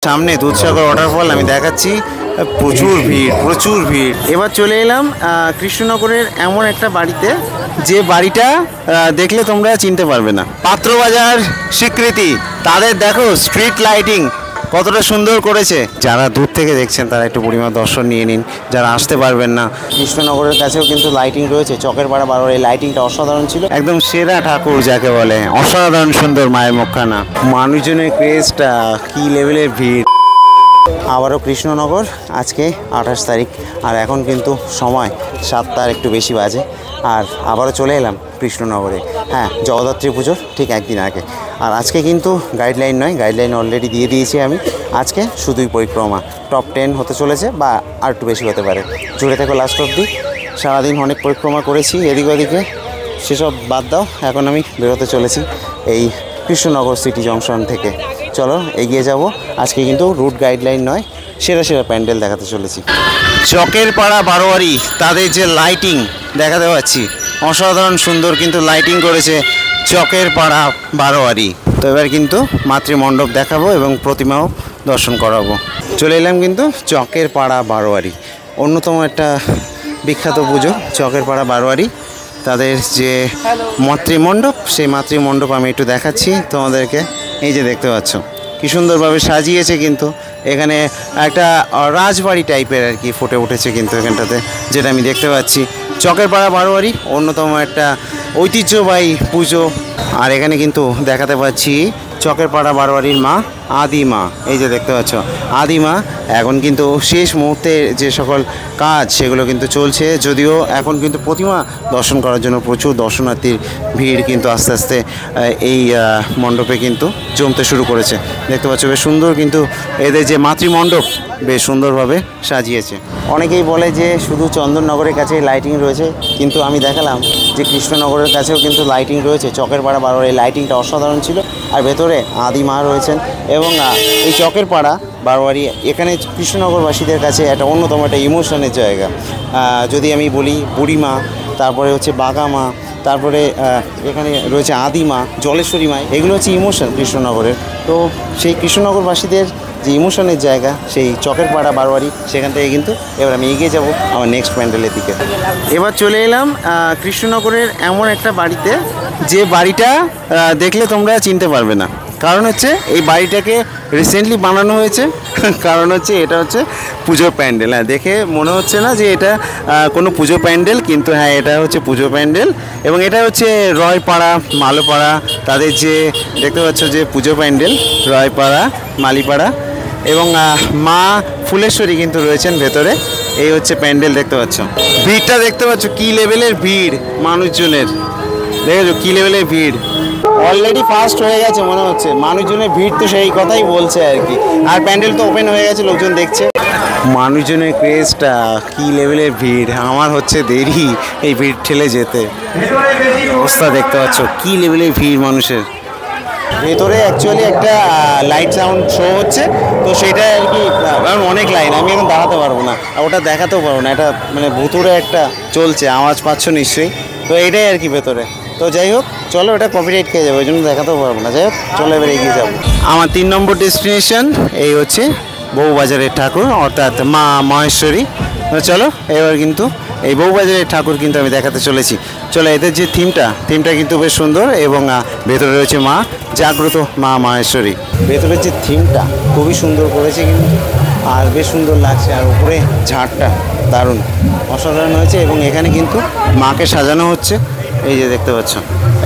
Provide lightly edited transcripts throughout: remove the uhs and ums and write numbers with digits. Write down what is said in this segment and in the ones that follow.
সামনে দুধসাগর ওয়াটারফল আমি দেখাচ্ছি। প্রচুর ভিড়। এবার চলে এলাম কৃষ্ণনগরের এমন একটা বাড়িতে যে বাড়িটা দেখলে তোমরা চিনতে পারবে না। পাত্রবাজার স্বীকৃতি, তাদের দেখো স্ট্রিট লাইটিং কতটা সুন্দর করেছে। যারা দূর থেকে দেখছেন তারা একটু পরিমাণ দর্শন নিয়ে নিন, যারা আসতে পারবেন না। কৃষ্ণনগরের কাছেও কিন্তু লাইটিং রয়েছে, চকের পাড়া বারোয়ারি। এই লাইটিংটা অসাধারণ ছিল, একদম সেরা ঠাকুর যাকে বলে, অসাধারণ সুন্দর মায়ের মুখখানা। মানুষজনের ক্রেজটা কি লেভেলের ভিড়। আবারও কৃষ্ণনগর, আজকে 28 তারিখ, আর এখন কিন্তু সময় 7টার একটু বেশি বাজে। আর আবারও চলে এলাম কৃষ্ণনগরে। হ্যাঁ, জগদ্ধাত্রী পুজোর ঠিক একদিন আগে। আর আজকে কিন্তু গাইডলাইন নয়, গাইডলাইন অলরেডি দিয়ে দিয়েছি আমি। আজকে শুধুই পরিক্রমা, টপ 10 হতে চলেছে বা আর একটু বেশি হতে পারে। জুড়ে থেকো লাস্ট অবধি। সারাদিন অনেক পরিক্রমা করেছি এদিক ওদিকে, সেসব বাদ দাও। এখন আমি বেরোতে চলেছি এই কৃষ্ণনগর সিটি জংশন থেকে। চলো এগিয়ে যাব। আজকে কিন্তু রুট গাইডলাইন নয়, সেরা প্যান্ডেল দেখাতে চলেছি। চকের পাড়া বারোয়ারি, তাদের যে লাইটিং দেখাতে পাচ্ছি, অসাধারণ সুন্দর কিন্তু লাইটিং করেছে চকের পাড়া বারোয়ারি। তো এবার কিন্তু মাতৃমণ্ডপ দেখাবো এবং প্রতিমাও দর্শন করাবো। চলে এলাম কিন্তু চকের পাড়া বারোয়ারি, অন্যতম একটা বিখ্যাত পুজো চকের পাড়া বারোয়ারি। তাদের যে মাতৃমণ্ডপ, সেই মাতৃমণ্ডপ আমি একটু দেখাচ্ছি তোমাদেরকে। এই যে দেখতে পাচ্ছ কি সুন্দরভাবে সাজিয়েছে, কিন্তু এখানে একটা রাজবাড়ি টাইপের আর কি ফুটে উঠেছে কিন্তু এখানটাতে, যেটা আমি দেখতে পাচ্ছি। চকের পাড়া বারোয়ারি অন্যতম একটা ঐতিহ্যবাহী পুজো। আর এখানে কিন্তু দেখাতে পাচ্ছি চকের পাড়া বারোয়ারির মা আদিমা। এই যে দেখতে পাচ্ছ আদিমা। এখন কিন্তু শেষ মুহূর্তে যে সকল কাজ সেগুলো কিন্তু চলছে, যদিও এখন কিন্তু প্রতিমা দর্শন করার জন্য প্রচুর দর্শনার্থীর ভিড় কিন্তু আস্তে আস্তে এই মণ্ডপে কিন্তু জমতে শুরু করেছে। দেখতে পাচ্ছ বেশ সুন্দর কিন্তু এদের যে মাতৃমণ্ডপ বেশ সুন্দরভাবে সাজিয়েছে। অনেকেই বলে যে শুধু চন্দননগরের কাছে লাইটিং রয়েছে, কিন্তু আমি দেখালাম যে কৃষ্ণনগরের কাছেও কিন্তু লাইটিং রয়েছে। চকের পাড়া বারোয়ারি লাইটিংটা অসাধারণ ছিল। আর ভেতরে আদিমা রয়েছেন এবং এই চকের পাড়া বারোয়ারি এখানে কৃষ্ণনগরবাসীদের কাছে একটা অন্যতম একটা ইমোশনের জায়গা। যদি আমি বলি বুড়িমা, তারপরে হচ্ছে বাগামা, তারপরে এখানে রয়েছে আদিমা, জলেশ্বরী মা, এগুলো হচ্ছে ইমোশন কৃষ্ণনগরের। তো সেই কৃষ্ণনগরবাসীদের যে ইমোশনের জায়গা সেই চকের পাড়া বারোয়ারি, সেখান থেকে কিন্তু এবার আমি এগিয়ে যাব আমার নেক্সট প্যান্ডেলের দিকে। এবার চলে এলাম কৃষ্ণনগরের এমন একটা বাড়িতে যে বাড়িটা দেখলে তোমরা চিনতে পারবে না। কারণ হচ্ছে এই বাড়িটাকে রিসেন্টলি বানানো হয়েছে। কারণ হচ্ছে এটা হচ্ছে পুজো প্যান্ডেল। হ্যাঁ, দেখে মনে হচ্ছে না যে এটা কোনো পুজো প্যান্ডেল, কিন্তু হ্যাঁ এটা হচ্ছে পুজো প্যান্ডেল। এবং এটা হচ্ছে রয়পাড়া মালোপাড়া, তাদের যে দেখতে পাচ্ছ যে পুজো প্যান্ডেল, রয়পাড়া মালিপাড়া, এবং মা ফুলেশ্বরী কিন্তু রয়েছেন ভেতরে। এই হচ্ছে প্যান্ডেল, দেখতে পাচ্ছ। ভিড়টা দেখতে পাচ্ছ কী লেভেলের ভিড় মানুষজনের, দেখেছো কী লেভেলের ভিড়। অলরেডি ফার্স্ট হয়ে গেছে মনে হচ্ছে, মানুষজনের ভিড় তো সেই কথাই বলছে আর কি। আর প্যান্ডেল তো ওপেন হয়ে গেছে, লোকজন দেখছে। মানুষজনের ক্রেজটা কী লেভেলের ভিড়, আমার হচ্ছে দেরি এই ভিড় ঠেলে যেতে। অবস্থা দেখতে পাচ্ছ কী লেভেলের ভিড় মানুষের। ভেতরে অ্যাকচুয়ালি একটা লাইট সাউন্ড শো হচ্ছে, তো সেটা আর কি অনেক লাইন, আমি এখন দাঁড়াতে পারবো না, ওটা দেখাতেও পারবো না। এটা মানে ভুতুরে একটা চলছে, আওয়াজ পাচ্ছ নিশ্চয়ই। তো এটাই আর কি ভেতরে। তো যাই হোক, চলো, ওটা কপিরাইট খেয়ে যাবে, ওই জন্য দেখাতেও পারবো না। যাই হোক, চলো এবার এগিয়ে যাবো। আমার 3 নম্বর ডেস্টিনেশন এই হচ্ছে বউবাজারের ঠাকুর, অর্থাৎ মা মহেশ্বরী। চলো এবার কিন্তু এই বউবাজারের ঠাকুর কিন্তু আমি দেখাতে চলেছি। চলো, এদের যে থিমটা কিন্তু বেশ সুন্দর, এবং ভেতরে রয়েছে মা জাগ্রত মা মহেশ্বরী। ভেতরের যে থিমটা খুবই সুন্দর করেছে কিন্তু, আর বেশ সুন্দর লাগছে। আর উপরে ঝাড়টা দারুণ অসাধারণ হয়েছে, এবং এখানে কিন্তু মাকে সাজানো হচ্ছে। এই যে দেখতে পাচ্ছ,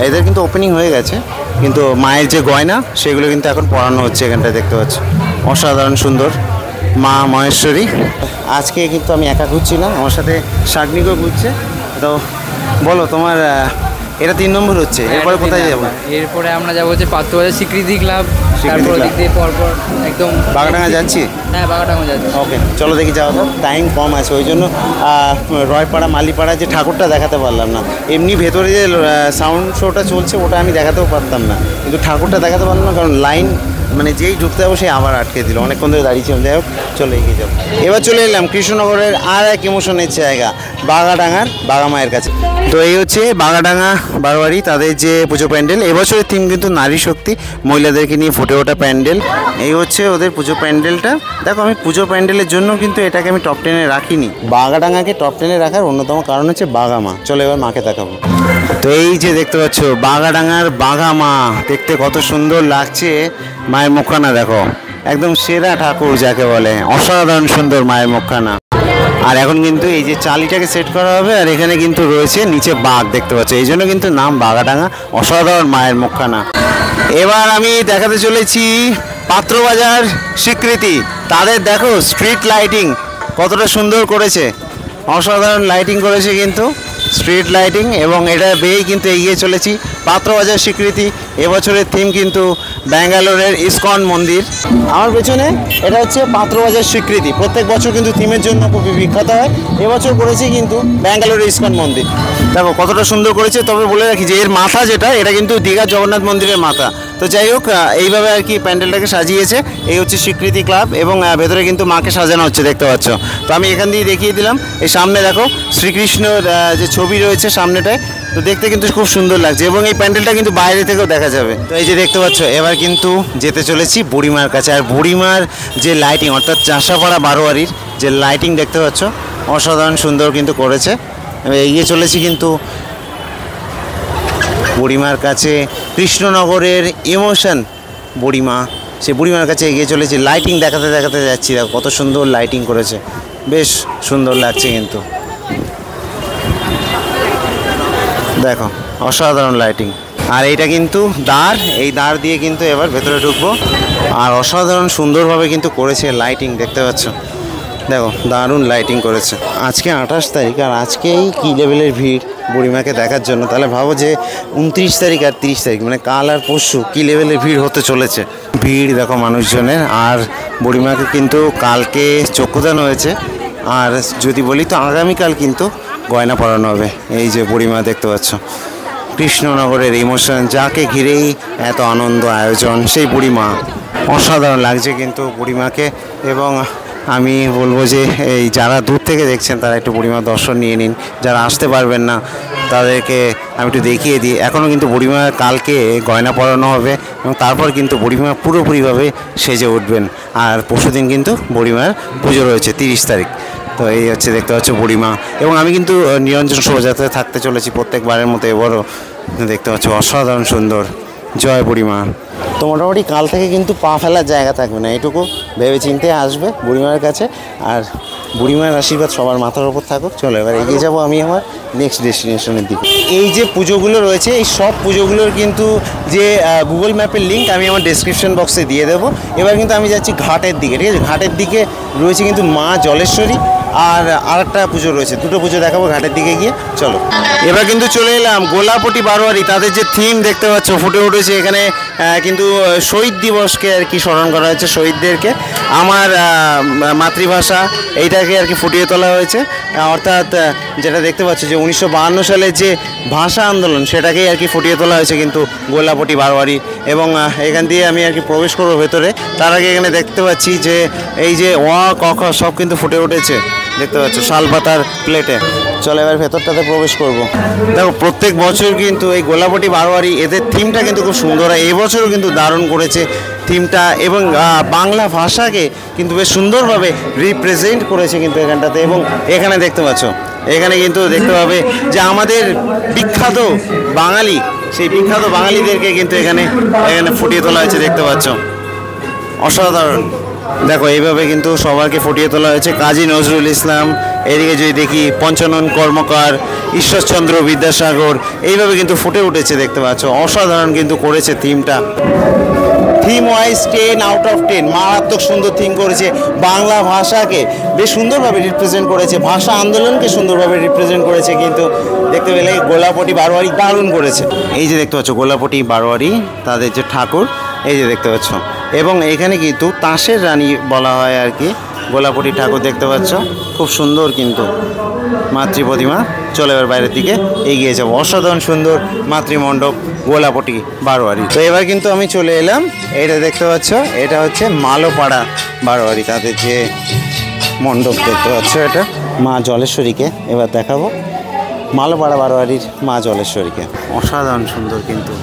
এদের কিন্তু ওপেনিং হয়ে গেছে, কিন্তু মায়ের যে গয়না সেগুলো কিন্তু এখন পরানো হচ্ছে এখানটায়, দেখতে পাচ্ছ। অসাধারণ সুন্দর মা মহেশ্বরী। আজকে কিন্তু আমি একা ঘুরছি না, আমার সাথে শাগনিকও ঘুরছে। তো বলো তোমার, এটা 3 নম্বর হচ্ছে, এরপরে কোথায় যাবো? এরপরে আমরা যাবো হচ্ছে পাত্রবাজার স্বীকৃতি ক্লাব, তারপর দিক দিয়ে পরপর একদম বাগাডাঙ্গা যাচ্ছি। হ্যাঁ, বাগাডাঙ্গা যাচ্ছি। ওকে, চলো দেখি যাওয়া তো, টাইম কম আছে, ওই জন্য রয়পাড়া মালিপাড়া যে ঠাকুরটা দেখাতে পারলাম না। এমনি ভেতরে যে সাউন্ড শোটা চলছে ওটা আমি দেখাতেও পারতাম না, কিন্তু ঠাকুরটা দেখাতে পারলাম না, কারণ লাইন মানে যেই ঢুকতে যাবো সেই আবার আটকে দিল, অনেকক্ষণ ধরে দাঁড়িয়েছিলাম। যাই হোক, চলে এগিয়ে যাবো। এবার চলে এলাম কৃষ্ণনগরের আর এক ইমোশনের জায়গা, বাগাডাঙ্গার বাগামায়ের কাছে। তো এই হচ্ছে বাগাডাঙ্গা বারোয়ারি, তাদের যে পুজো প্যান্ডেল। এবছরের থিম কিন্তু নারী শক্তি, মহিলাদেরকে নিয়ে ফুটে ওঠা প্যান্ডেল। এই হচ্ছে ওদের পুজো প্যান্ডেলটা। দেখো, আমি পুজো প্যান্ডেলের জন্য কিন্তু এটাকে আমি টপ 10-এ রাখিনি। বাগাডাঙ্গাকে টপ 10-এ রাখার অন্যতম কারণ হচ্ছে বাগামা। চলো এবার মাকে দেখাবো। তো এই যে দেখতে পাচ্ছ বাগাডাঙ্গার বাগামা, দেখতে কত সুন্দর লাগছে। মায়ের মুখখানা দেখো, একদম সেরা ঠাকুর যাকে বলে, অসাধারণ সুন্দর মায়ের মুখখানা। আর এখন কিন্তু এই যে চালিটাকে সেট করা হবে, আর এখানে কিন্তু রয়েছে নিচে বাঘ দেখতে পাচ্ছ, এই জন্য কিন্তু নাম বাগাডাঙ্গা। অসাধারণ মায়ের মুখখানা। এবার আমি দেখাতে চলেছি পাত্রবাজার স্বীকৃতি। তাদের দেখো স্ট্রিট লাইটিং কতটা সুন্দর করেছে, অসাধারণ লাইটিং করেছে কিন্তু স্ট্রিট লাইটিং। এবং এটা বেয়েই কিন্তু এগিয়ে চলেছি। পাত্রবাজার স্বীকৃতি এবছরের থিম কিন্তু ব্যাঙ্গালোরের ইসকন মন্দির। আমার পেছনে এটা হচ্ছে পাত্রবাজার স্বীকৃতি। প্রত্যেক বছর কিন্তু থিমের জন্য খুবই বিখ্যাত হয়। এবছর করেছি কিন্তু ব্যাঙ্গালোরের ইসকন মন্দির। দেখো কতটা সুন্দর করেছে। তবে বলে রাখি যে এর মাথা যেটা, এটা কিন্তু দীঘার জগন্নাথ মন্দিরের মাথা। তো যাই হোক, এইভাবে আর কি প্যান্ডেলটাকে সাজিয়েছে। এই হচ্ছে স্বীকৃতি ক্লাব, এবং ভেতরে কিন্তু মাকে সাজানো হচ্ছে দেখতে পাচ্ছ। তো আমি এখান দিয়ে দেখিয়ে দিলাম। এই সামনে দেখো শ্রীকৃষ্ণর যে ছবি রয়েছে সামনেটায়, তো দেখতে কিন্তু খুব সুন্দর লাগছে। এবং এই প্যান্ডেলটা কিন্তু বাইরে থেকেও দেখা যাবে। তো এই যে দেখতে পাচ্ছ, এবার কিন্তু যেতে চলেছি বুড়িমার কাছে। আর বুড়িমার যে লাইটিং, অর্থাৎ চাষাপাড়া বারোয়ারির যে লাইটিং দেখতে পাচ্ছ, অসাধারণ সুন্দর কিন্তু করেছে। এগিয়ে চলেছি কিন্তু বুড়িমার কাছে, কৃষ্ণনগরের ইমোশন বুড়িমা, সে বুড়িমার কাছে এগিয়ে চলেছি। লাইটিং দেখাতে দেখাতে যাচ্ছি, দেখো কত সুন্দর লাইটিং করেছে, বেশ সুন্দর লাগছে কিন্তু। দেখো অসাধারণ লাইটিং। আর এইটা কিন্তু দ্বার, এই দ্বার দিয়ে কিন্তু এবার ভেতরে ঢুকবো। আর অসাধারণ সুন্দরভাবে কিন্তু করেছে লাইটিং, দেখতে পাচ্ছ। দেখো দারুণ লাইটিং করেছে। আজকে 28 তারিখ, আর আজকেই কী লেভেলের ভিড় বুড়িমাকে দেখার জন্য। তাহলে ভাবো যে 29 তারিখ আর 30 তারিখ, মানে কাল আর পরশু কী লেভেলের ভিড় হতে চলেছে। ভিড় দেখো মানুষজনের। আর বুড়িমাকে কিন্তু কালকে চক্ষুদান হয়েছে। আর যদি বলি তো আগামীকাল কিন্তু গয়না পরানো হবে। এই যে বুড়িমা দেখতে পাচ্ছ, কৃষ্ণনগরের ইমোশন, যাকে ঘিরেই এত আনন্দ আয়োজন, সেই বুড়িমা। অসাধারণ লাগছে কিন্তু বুড়িমাকে। এবং আমি বলবো যে এই যারা দূর থেকে দেখছেন তারা একটু বুড়িমার দর্শন নিয়ে নিন। যারা আসতে পারবেন না তাদেরকে আমি একটু দেখিয়ে দিই। এখনও কিন্তু বুড়িমা কালকে গয়না পরানো হবে, এবং তারপর কিন্তু বুড়িমা পুরোপুরিভাবে সেজে উঠবেন। আর পরশুদিন কিন্তু বুড়িমার পুজো রয়েছে 30 তারিখ। তো এই হচ্ছে দেখতে পাচ্ছ বুড়িমা। এবং আমি কিন্তু নিরঞ্জন শোভাযাত্রায় থাকতে চলেছি প্রত্যেকবারের মতো এবারও। দেখতে পাচ্ছ অসাধারণ সুন্দর। জয় বুড়িমা। তো মোটামুটি কাল থেকে কিন্তু পা ফেলার জায়গা থাকবে না, এটুকু ভেবে চিন্তে আসবে বুড়িমার কাছে। আর বুড়িমার আশীর্বাদ সবার মাথার ওপর থাকুক। চলো এবার এগিয়ে যাবো আমি আমার নেক্সট ডেস্টিনেশনের দিকে। এই যে পুজোগুলো রয়েছে, এই সব পুজোগুলোর কিন্তু যে গুগল ম্যাপের লিঙ্ক আমি আমার ডেসক্রিপশন বক্সে দিয়ে দেবো। এবার কিন্তু আমি যাচ্ছি ঘাটের দিকে, ঠিক আছে? ঘাটের দিকে রয়েছে কিন্তু মা জলেশ্বরী, আর আরেকটা পুজো রয়েছে। দুটো পুজো দেখাবো ঘাটের দিকে গিয়ে। চলো এবার কিন্তু চলে এলাম গোলাপটি বারোয়ারি। তাদের যে থিম দেখতে পাচ্ছ ফুটে উঠেছে এখানে, কিন্তু শহীদ দিবসকে আর কি স্মরণ করা হয়েছে, শহীদদেরকে। আমার মাতৃভাষা এইটাকে আর কি ফুটিয়ে তোলা হয়েছে। অর্থাৎ যেটা দেখতে পাচ্ছ যে 1952 সালে যে ভাষা আন্দোলন, সেটাকেই আর কি ফুটিয়ে তোলা হয়েছে কিন্তু গোলাপটি বারোয়ারি। এবং এখান দিয়ে আমি আর কি প্রবেশ করবো ভেতরে। তার আগে এখানে দেখতে পাচ্ছি যে এই যে ওয়া ক খ সব কিন্তু ফুটে উঠেছে, দেখতে পাচ্ছ শালপাতার প্লেটে। চলো এবার ভেতরটাতে প্রবেশ করব। দেখো প্রত্যেক বছর কিন্তু এই গোলাপটি বারোয়ারি এদের থিমটা কিন্তু খুব সুন্দর হয়। এবছরও কিন্তু দারুণ করেছে থিমটা, এবং বাংলা ভাষাকে কিন্তু বেশ সুন্দরভাবে রিপ্রেজেন্ট করেছে কিন্তু এখানটাতে। এবং এখানে দেখতে পাচ্ছ, এখানে কিন্তু দেখতে পাবে যে আমাদের বিখ্যাত বাঙালি, সেই বিখ্যাত বাঙালিদেরকে কিন্তু এখানে ফুটিয়ে তোলা হয়েছে, দেখতে পাচ্ছ। অসাধারণ। দেখো এইভাবে কিন্তু সবাইকে ফুটিয়ে তোলা হয়েছে। কাজী নজরুল ইসলাম, এদিকে যদি দেখি পঞ্চানন কর্মকার, ঈশ্বরচন্দ্র বিদ্যাসাগর, এইভাবে কিন্তু ফুটে উঠেছে, দেখতে পাচ্ছ। অসাধারণ কিন্তু করেছে থিমটা। থিম ওয়াইজ 10 আউট অফ 10, মারাত্মক সুন্দর থিম করেছে। বাংলা ভাষাকে বেশ সুন্দরভাবে রিপ্রেজেন্ট করেছে, ভাষা আন্দোলনকে সুন্দরভাবে রিপ্রেজেন্ট করেছে কিন্তু দেখতে পেলে গোলাপটি বারোয়ারি দারুণ করেছে। এই যে দেখতে পাচ্ছ গোলাপটি বারোয়ারি, তাদের যে ঠাকুর, এই যে দেখতে পাচ্ছ। এবং এখানে কিন্তু তাসের রানী বলা হয় আর কি, গোলাপটি ঠাকুর দেখতে পাচ্ছ, খুব সুন্দর কিন্তু মাতৃ প্রতিমা। চলে এবার বাইরের দিকে এগিয়ে যাবো। অসাধারণ সুন্দর মাতৃমণ্ডপ গোলাপটি বারোয়ারি। তো এবার কিন্তু আমি চলে এলাম, এটা দেখতে পাচ্ছ, এটা হচ্ছে মালোপাড়া বারোয়ারি, তাদের যে মণ্ডপ দেখতে পাচ্ছ, এটা মা জলেশ্বরীকে এবার দেখাবো। মালোপাড়া বারোয়ারির মা জলেশ্বরীকে, অসাধারণ সুন্দর কিন্তু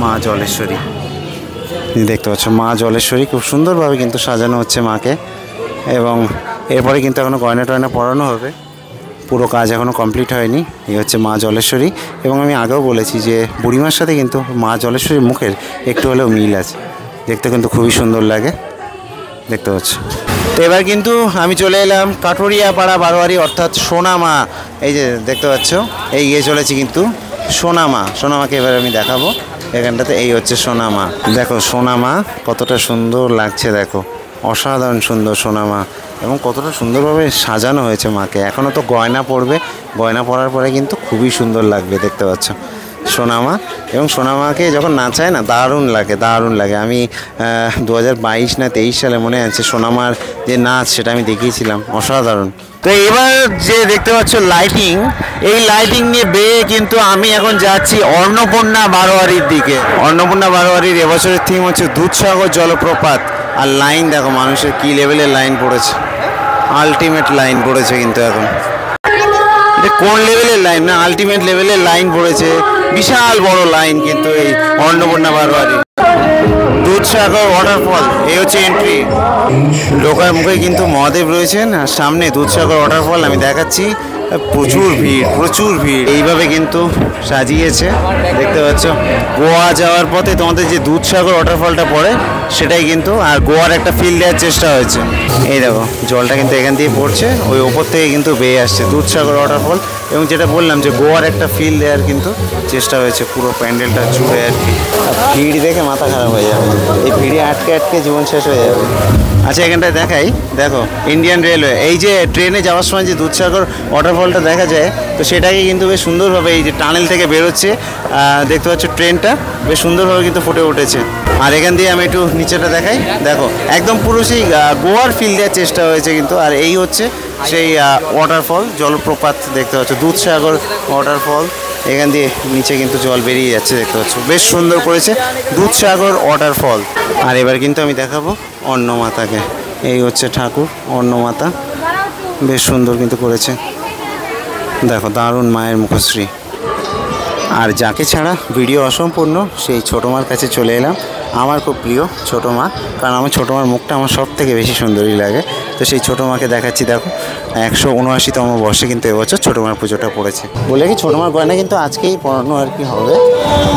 মা জলেশ্বরী দেখতে পাচ্ছ। মা জলেশ্বরী খুব সুন্দরভাবে কিন্তু সাজানো হচ্ছে মাকে, এবং এরপরে কিন্তু এখনও গয়না টয়না পরানো হবে, পুরো কাজ এখনও কমপ্লিট হয়নি। এই হচ্ছে মা জলেশ্বরী, এবং আমি আগেও বলেছি যে বুড়িমার সাথে কিন্তু মা জলেশ্বরীর মুখের একটু হলেও মিল আছে, দেখতে কিন্তু খুবই সুন্দর লাগে দেখতে পাচ্ছ। তো এবার কিন্তু আমি চলে এলাম কাঠুরিয়াপাড়া বারোয়ারি, অর্থাৎ সোনামা। এই যে দেখতে পাচ্ছ, এই গিয়ে চলেছি কিন্তু সোনামা। সোনামাকে এবার আমি দেখাবো এখানটাতে। এই হচ্ছে সোনামা, দেখো সোনামা কতটা সুন্দর লাগছে, দেখো অসাধারণ সুন্দর সোনামা, এবং কতটা সুন্দরভাবে সাজানো হয়েছে মাকে। এখনও তো গয়না পরবে, গয়না পরার পরে কিন্তু খুবই সুন্দর লাগবে দেখতে পাচ্ছ সোনামা। এবং সোনামাকে যখন নাচায় না, দারুণ লাগে, দারুণ লাগে। আমি 2022 না 23 সালে মনে আছে সোনামার যে নাচ, সেটা আমি দেখিয়েছিলাম, অসাধারণ। তো এবার যে দেখতে পাচ্ছ লাইটিং, এই লাইটিং নিয়ে বেয়ে কিন্তু আমি এখন যাচ্ছি অন্নপূর্ণা বারোয়ারির দিকে। অন্নপূর্ণা বারোয়ারির এবছরের থিম হচ্ছে দুধসাগর জলপ্রপাত। আর লাইন দেখো, মানুষের কী লেভেলের লাইন পড়েছে, আলটিমেট লাইন পড়েছে কিন্তু এখন। এটা কোন লেভেলের লাইন না, আলটিমেট লেভেলের লাইন পড়েছে, বিশাল বড় লাইন কিন্তু এই অন্নপূর্ণা বারোয়ারি। দুধসাগর ওয়াটারফল, এই হচ্ছে এন্ট্রি। ঢোকার মুখে কিন্তু মহাদেব রয়েছেন, আর সামনে দুধসাগর ওয়াটারফল আমি দেখাচ্ছি। প্রচুর ভিড়, প্রচুর ভিড়, এইভাবে কিন্তু সাজিয়েছে দেখতে পাচ্ছ। গোয়া যাওয়ার পথে তোমাদের যে দুধসাগর ওয়াটারফলটা পড়ে, সেটাই কিন্তু, আর গোয়ার একটা ফিল দেওয়ার চেষ্টা হয়েছে। এই দেখো জলটা কিন্তু এখান দিয়ে পড়ছে, ওই ওপর থেকে কিন্তু বেয়ে আসছে দুধসাগর ওয়াটারফল। এবং যেটা বললাম যে গোয়ার একটা ফিল দেওয়ার কিন্তু চেষ্টা হয়েছে পুরো প্যান্ডেলটা জুড়ে আর কি। আর ভিড় দেখে মাথা খারাপ হয়ে যাবে, এই ভিড়ে আটকে আটকে জীবন শেষ হয়ে যাবে। আচ্ছা এখানটায় দেখাই, দেখো ইন্ডিয়ান রেলওয়ে, এই যে ট্রেনে যাওয়ার সময় যে দুধসাগর ওয়াটারফলটা দেখা যায়, তো সেটাকে কিন্তু বেশ সুন্দরভাবে এই যে টানেল থেকে বেরোচ্ছে দেখতে পাচ্ছ, ট্রেনটা বেশ সুন্দরভাবে কিন্তু ফুটে উঠেছে। আর এখান দিয়ে আমি একটু নিচেটা দেখাই, দেখো একদম পুরো সেই গোয়ার ফিল দেওয়ার চেষ্টা হয়েছে কিন্তু। আর এই হচ্ছে সেই ওয়াটারফল, জলপ্রপাত দেখতে পাচ্ছ, দুধসাগর ওয়াটারফল। এখান দিয়ে নিচে কিন্তু জল বেরিয়ে যাচ্ছে দেখতে পাচ্ছ, বেশ সুন্দর করেছে দুধসাগর ওয়াটারফল। আর এবার কিন্তু আমি দেখাবো অন্নমাতাকে। এই হচ্ছে ঠাকুর অন্নমাতা, বেশ সুন্দর কিন্তু করেছে, দেখো দারুণ মায়ের মুখশ্রী। আর যাকে ছাড়া ভিডিও অসম্পূর্ণ, সেই ছোটো মার কাছে চলে এলাম। আমার খুব প্রিয় ছোটো মা, কারণ আমার ছোটো মার মুখটা আমার সব থেকে বেশি সুন্দরই লাগে। তো সেই ছোটো মাকে দেখাচ্ছি, দেখো 179তম বর্ষে কিন্তু এবছর ছোটো মার পুজোটা পড়েছে। বলে কি ছোটো মার গয়না কিন্তু আজকেই পরানো আর কি হবে,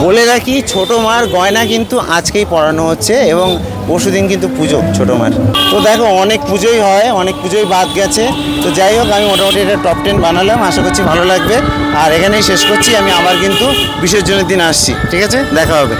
বলে রাখি ছোটো মার গয়না কিন্তু আজকেই পরানো হচ্ছে, এবং পরশুদিন কিন্তু পুজো ছোটো মার। তো দেখো অনেক পুজোই হয়, অনেক পুজোই বাদ গেছে। তো যাই হোক, আমি মোটামুটি এটা টপ 10 বানালাম, আশা করছি ভালো লাগবে। আর এখানেই শেষ করছি, আমি আবার কিন্তু বিসর্জনের দিন আসছি, ঠিক আছে, দেখা হবে।